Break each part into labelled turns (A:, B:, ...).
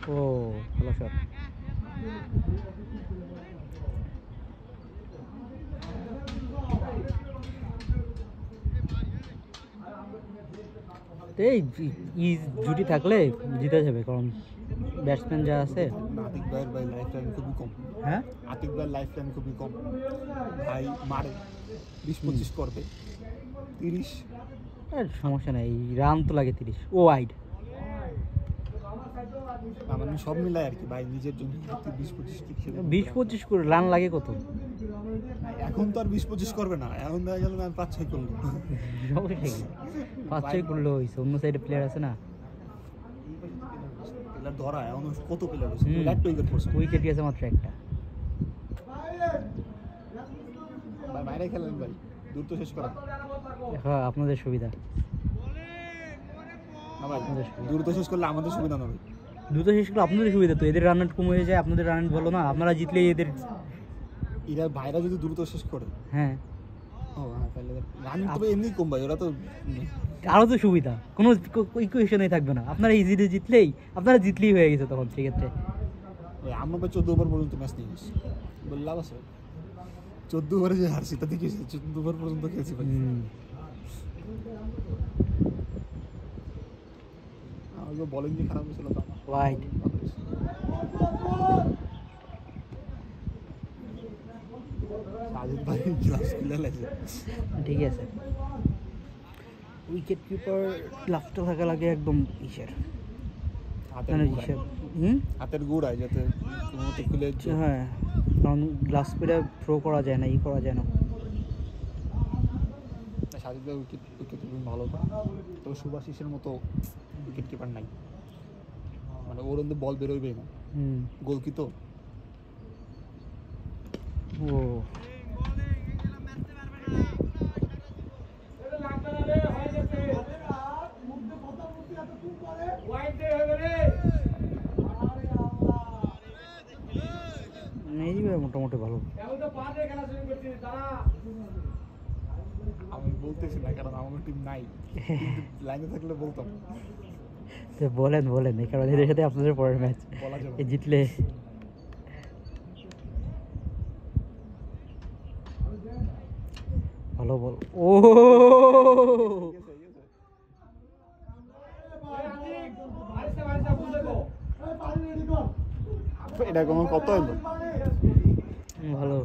A: ও ভালো শট। এই জুটি থাকলে জিতে যাবে, কারণ ব্যাটসম্যান যা আছে।
B: আতিক ভাইয়ের ভাই লাইফ টাইম খুবই কম।
A: হ্যাঁ,
B: আতিক ভাইয়ের লাইফ টাইম খুবই কম ভাই, মারে 20-25 করবে 30।
A: সমস্যা নাই, রান তো লাগে 30। ও ওয়াইড,
B: মানে সব মিলায় আর কি ভাই, নিজের জন্য
A: 20-25 করে রান লাগে কত?
B: এখন তো আর 20-25 করবে না, এখন দেখা গেল 5-6 করলো।
A: 5-6 করলে হয়েছে, অন্য সাইডে প্লেয়ার আছে না,
B: প্লেয়ার ধরা এখন কত প্লেয়ার আছে, একটা উইকেট পড়ছে,
A: উইকেট গেছে মাত্র একটা।
B: ভাই বাইরে খেলেন ভাই, দূর তো শেষ করা।
A: হ্যাঁ, আপনাদের সুবিধা।
B: না ভাই, দূর তো শেষ করলে আমাদের সুবিধা না ভাই।
A: দ্রুত শেষ করলে আপনাদের সুবিধা, তো এদের রান রেট কম হয়ে যায়, আপনাদের রান রেট ভালো না, আপনারা জিতলেই এদের।
B: এরা ভাইরা যদি দ্রুত শেষ করে,
A: হ্যাঁ,
B: ও হ্যাঁ, তাহলে রান তো এমনি কম ভাই, ওরা তো
A: আরও তো সুবিধা, কোনো ইকুয়েশনই থাকবে না, আপনারা ইজিলি জিতলেই, আপনারা জিতলেই হয়ে গেছে তখন সেক্ষেত্রে।
B: আমরা ভাই 14 ওভার পর্যন্ত ম্যাচ নিয়ে গেছি, বলে লাভ আছে? 14 ওভারে যে হারছি তা দেখে 14 ওভার পর্যন্ত খেয়েছি ভাই। আমার বলিং যে খারাপ হয়েছিল, তো
A: ওয়াইড।
B: সাজিদ ভাই গ্লাভস খুলে লাগছে।
A: ঠিক আছে, উইকেট কিপার গ্লাভসটা থাকা লাগে একদম ইসের,
B: হাতের গুড়ায় যাতে খুলে।
A: হ্যাঁ, কারণ গ্লাভস পেরে থ্রো করা যায় না, করা যায় না।
B: সাজিদ ভাই উইকেট ভালো, তো সুভাশিসের মতো উইকেট কিপার নাই, মানে ওর মধ্যে বল বেরোবেই না, গোলকি তো।
A: ও মোটামুটি ভালো।
B: আমি বলতেছি না কারণ আমার টিম নাই, লাইনে থাকলে বলতাম।
A: বলেন বলেন, এই কারণে এদের সাথে আপনাদের পরের ম্যাচ জিতলে। ভালো বল। ও
B: এটা কোনো কত হইলো
A: ভালো।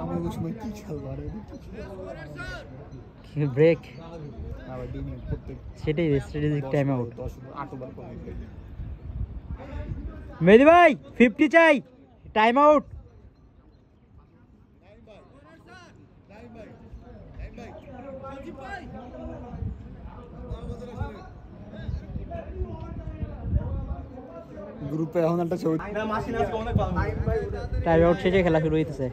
B: আমি ওই সময় কি খেলবো, আরে
A: ব্রেক,
B: আবার 2 মিনিট প্রত্যেক,
A: সেটাই স্ট্র্যাটেজিক টাইম আউট।
B: 8 ওভার করে
A: মেহেদী ভাই 50 চাই, টাইম আউট।
B: গ্রুপে এখন একটা ছবি,
A: টাইম আউট শেষে খেলা শুরু হইতেছে।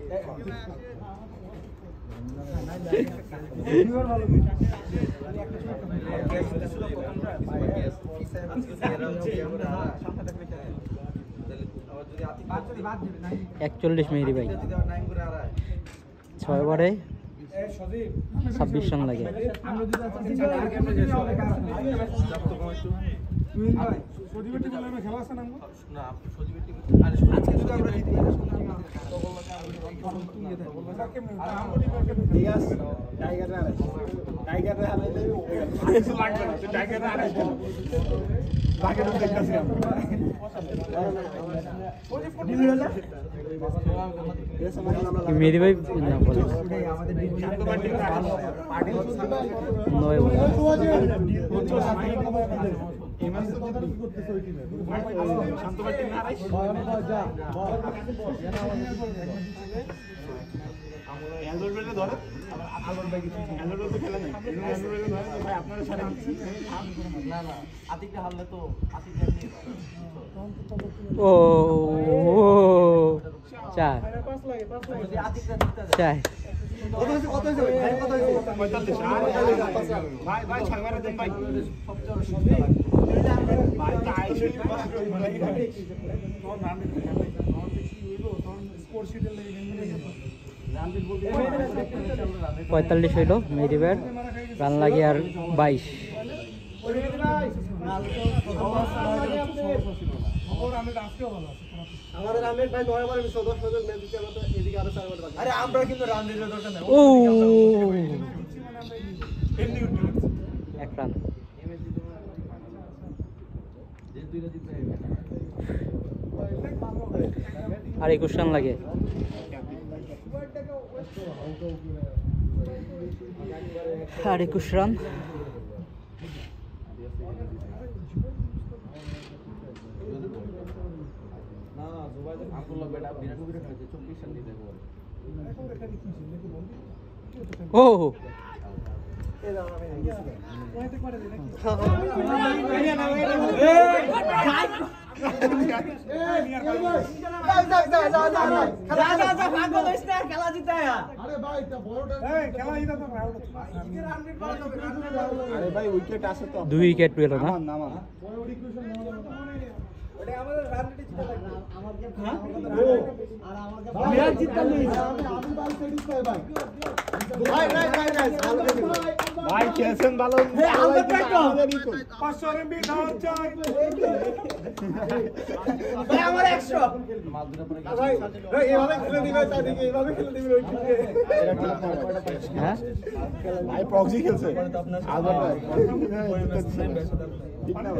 A: একচল্লিশ মেহেদী ভাই, 6 ওভারে 26 রান লাগে। মেহেদী ভাই না বলে 9 ওভার। 4 45 হইল মেহেদী ভাইয়ের, রান লাগে আর 22।
C: আমাদের আহমেদ ভাই 9 ওভারে 10 ম্যাচ দিতে আমাদের এদিকে আরো 4 ওভার বাকি। আরে আমরা কিন্তু রান দিতে দরকার নাই।
A: ও এক রান। আর 21 রান লাগে। আর 21 রান। ও
B: আরে ভাই উইকেট আছে তো
A: 2 উইকেট পেল না।
B: নামান ভাই খেলছেন ভালো
A: হ্যাঁ
B: ভাই প্রক্সি খেলছে আজব ভাই ঠিক না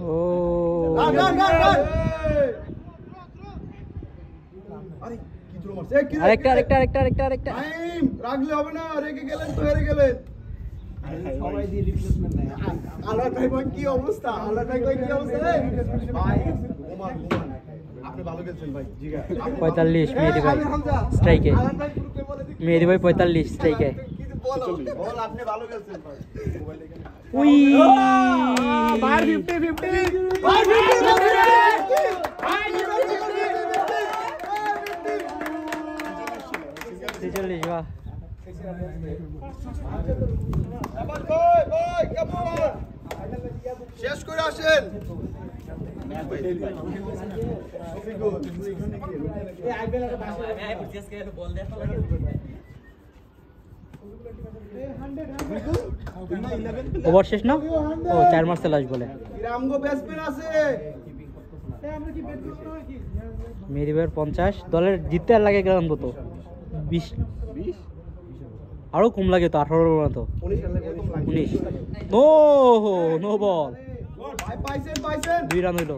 A: ও আরেকটা
C: রাখলে হবে না, রেখে গেলেন তো হেরে গেলেন। সবাই দিয়ে রিপ্লেসমেন্ট নাই। আল্লাহ ভাই কি অবস্থা? আল্লাহ ভাই কি অবস্থা? ভাই ওমান আপনি ভালো খেলছেন ভাই। জি
A: 45 মেহেদি ভাই স্ট্রাইকে। মেহেদি ভাই 45 স্ট্রাইকে।
C: বল আপনি ভালো খেলছেন ভাই।
A: উই
C: ভাই 50 ভাই
A: 46 বাহ।
C: শেষ করে আসেন।
A: ওভার শেষ না? ও 4 মার্চে লাস্ট বলে।
C: রামগো ব্যাটসম্যান আছে।
A: মেহেদি ভাইয়ের 50 দলের জিততে আর লাগে গেলাম কত 20 আরো কম লাগে তো 18 মতো 19 নো নো বল
C: ভাই পাইছেন
A: 2 রান হইলো।